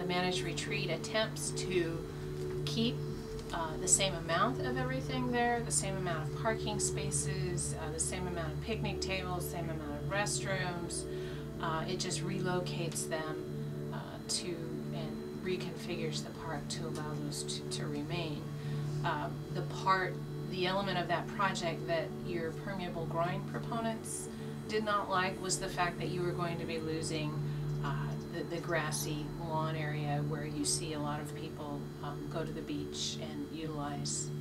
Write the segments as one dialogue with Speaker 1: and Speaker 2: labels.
Speaker 1: The managed retreat attempts to keep the same amount of everything there, the same amount of parking spaces, the same amount of picnic tables, same amount of restrooms. It just relocates them and reconfigures the park to allow those to remain. The element of that project that your permeable groin proponents did not like was the fact that you were going to be losing the grassy lawn area where you see a lot of people go to the beach and utilize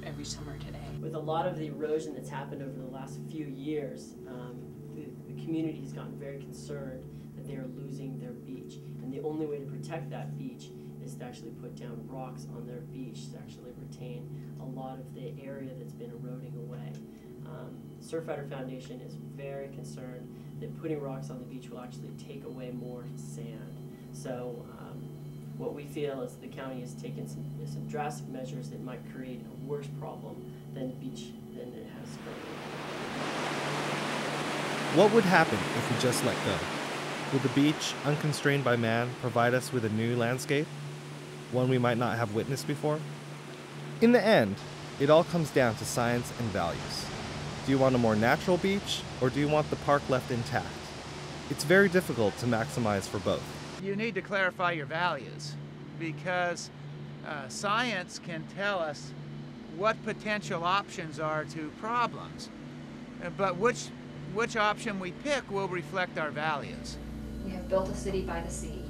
Speaker 1: every summer today.
Speaker 2: With a lot of the erosion that's happened over the last few years, the community has gotten very concerned that they are losing their beach. And the only way to protect that beach is to actually put down rocks on their beach to actually retain a lot of the area that's been eroding away. Surfrider Foundation is very concerned that putting rocks on the beach will actually take away more sand. So what we feel is the county has taken some drastic measures that might create a worse problem than the beach than it has currently.
Speaker 3: What would happen if we just let go? Would the beach, unconstrained by man, provide us with a new landscape? One we might not have witnessed before? In the end, it all comes down to science and values. Do you want a more natural beach, or do you want the park left intact? It's very difficult to maximize for both.
Speaker 4: You need to clarify your values, because science can tell us what potential options are to problems, but which option we pick will reflect our values.
Speaker 5: We have built a city by the sea.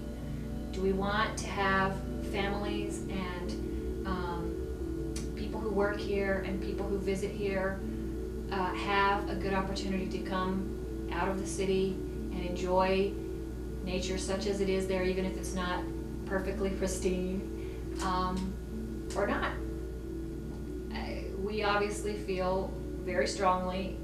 Speaker 5: Do we want to have families and people who work here and people who visit here have a good opportunity to come out of the city and enjoy nature such as it is there, even if it's not perfectly pristine, or not? We obviously feel very strongly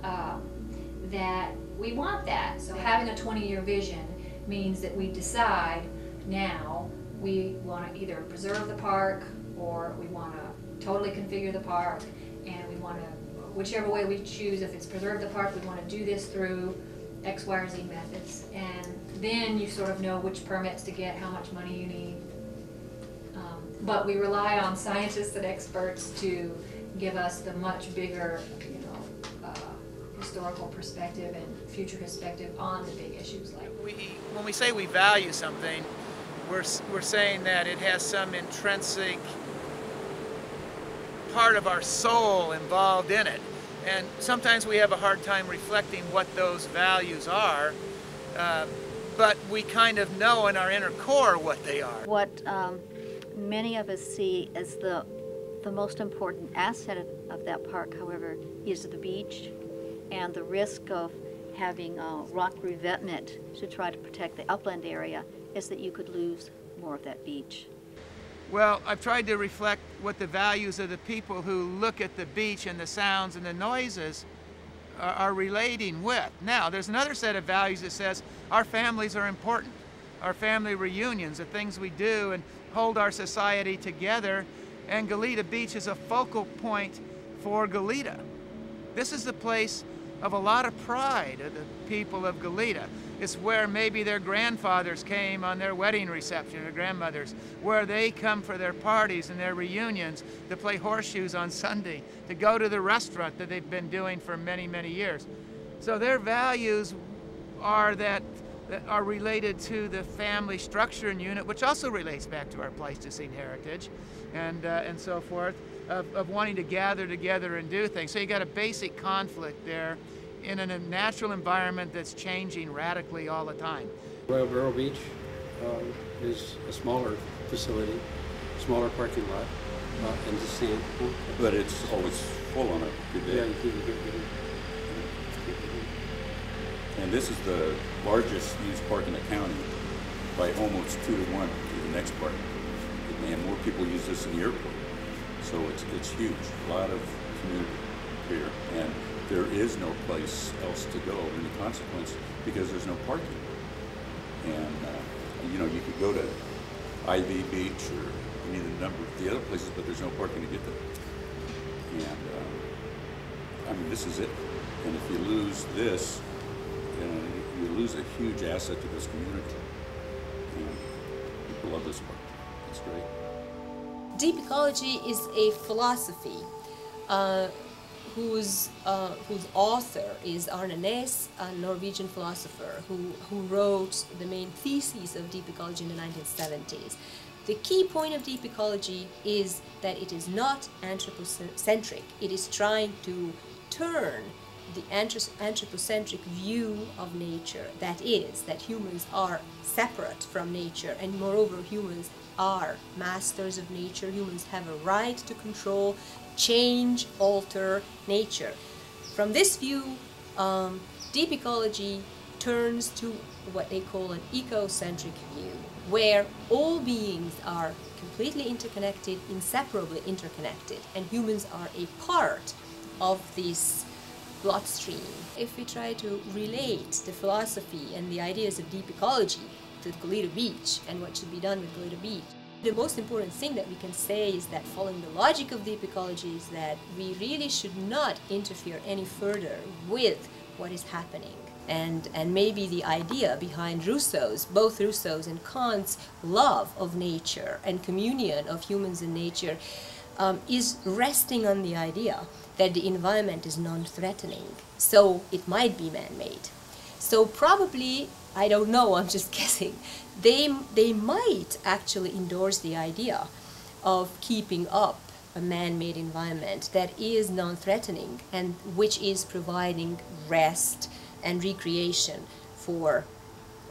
Speaker 5: that we want that. So having a 20-year vision means that we decide now we want to either preserve the park or we want to totally configure the park, and we want to, whichever way we choose, if it's preserve the park, we want to do this through X, Y, or Z methods. And then you sort of know which permits to get, how much money you need. But we rely on scientists and experts to give us the much bigger, historical perspective and future perspective on the big issues. Like
Speaker 4: when we say we value something, we're saying that it has some intrinsic part of our soul involved in it. And sometimes we have a hard time reflecting what those values are, but we kind of know in our inner core what they are.
Speaker 6: What many of us see as the most important asset of that park, however, is the beach, and the risk of having rock revetment to try to protect the upland area is that you could lose more of that beach.
Speaker 4: Well, I've tried to reflect what the values of the people who look at the beach and the sounds and the noises are relating with. Now, there's another set of values that says our families are important. Our family reunions, the things we do and hold our society together, and Goleta Beach is a focal point for Goleta. This is the place of a lot of pride of the people of Goleta. It's where maybe their grandfathers came on their wedding reception, or grandmothers, where they come for their parties and their reunions, to play horseshoes on Sunday, to go to the restaurant that they've been doing for many, many years. So their values are that are related to the family structure and unit, which also relates back to our Pleistocene heritage and so forth, of wanting to gather together and do things. So you got a basic conflict there in a natural environment that's changing radically all the time.
Speaker 7: Royal Beach is a smaller facility, smaller parking lot, and the sand.
Speaker 8: But it's always full on a good day.
Speaker 7: Yeah, you can get
Speaker 8: And this is the largest used park in the county by almost 2 to 1 to the next park. And more people use this in the airport. So it's huge, a lot of community here. And there is no place else to go in the consequence because there's no parking. And you could go to Ivy Beach or any of the number of the other places, but there's no parking to get there. And this is it. And if you lose this, you lose a huge asset to this community. love this work. It's great.
Speaker 9: Deep ecology is a philosophy whose author is Arne Næss, a Norwegian philosopher who wrote the main theses of deep ecology in the 1970s. The key point of deep ecology is that it is not anthropocentric. It is trying to turn the anthropocentric view of nature, that is, that humans are separate from nature, and moreover humans are masters of nature. Humans have a right to control, change, alter nature. From this view, deep ecology turns to what they call an ecocentric view, where all beings are completely interconnected, inseparably interconnected, and humans are a part of this bloodstream. If we try to relate the philosophy and the ideas of deep ecology to Goleta Beach and what should be done with Goleta Beach, the most important thing that we can say is that following the logic of deep ecology is that we really should not interfere any further with what is happening. And maybe the idea behind both Rousseau's and Kant's love of nature and communion of humans and nature is resting on the idea that the environment is non-threatening, so it might be man-made. So probably, I don't know, I'm just guessing, they might actually endorse the idea of keeping up a man-made environment that is non-threatening and which is providing rest and recreation for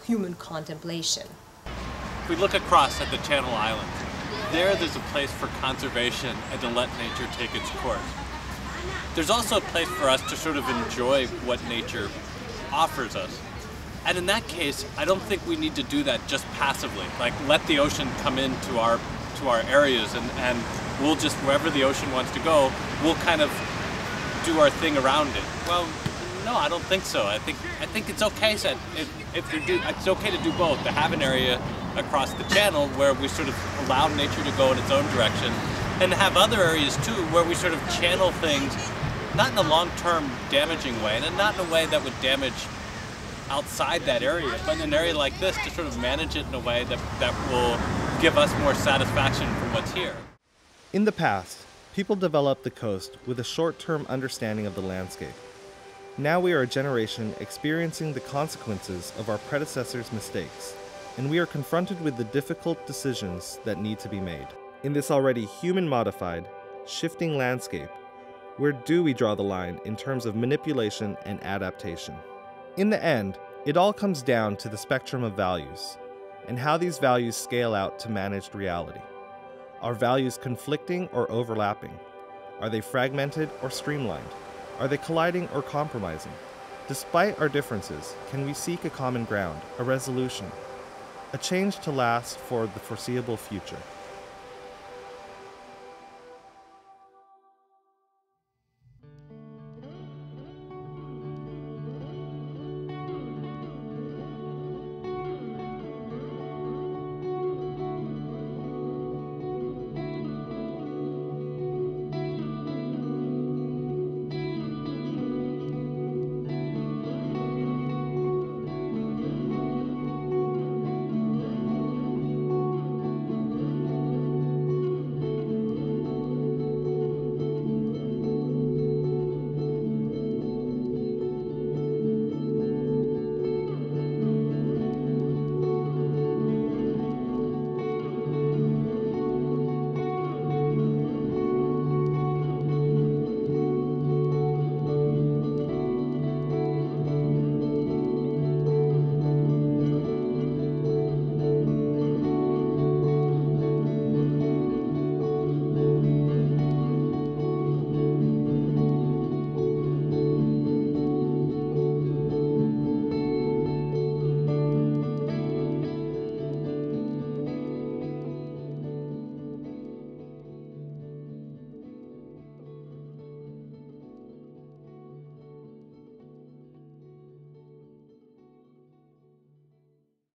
Speaker 9: human contemplation.
Speaker 10: If we look across at the Channel Islands, there's a place for conservation and to let nature take its course. There's also a place for us to sort of enjoy what nature offers us. And in that case, I don't think we need to do that just passively, like let the ocean come into our areas and we'll just, wherever the ocean wants to go, we'll kind of do our thing around it. Well, no, I don't think so. I think it's okay. It's okay to do both. To have an area across the channel where we sort of allow nature to go in its own direction, and to have other areas too where we sort of channel things, not in a long-term damaging way, and not in a way that would damage outside that area, but in an area like this to sort of manage it in a way that will give us more satisfaction from what's here.
Speaker 3: In the past, people developed the coast with a short-term understanding of the landscape. Now we are a generation experiencing the consequences of our predecessors' mistakes, and we are confronted with the difficult decisions that need to be made. In this already human-modified, shifting landscape, where do we draw the line in terms of manipulation and adaptation? In the end, it all comes down to the spectrum of values, and how these values scale out to managed reality. Are values conflicting or overlapping? Are they fragmented or streamlined? Are they colliding or compromising? Despite our differences, can we seek a common ground, a resolution, a change to last for the foreseeable future?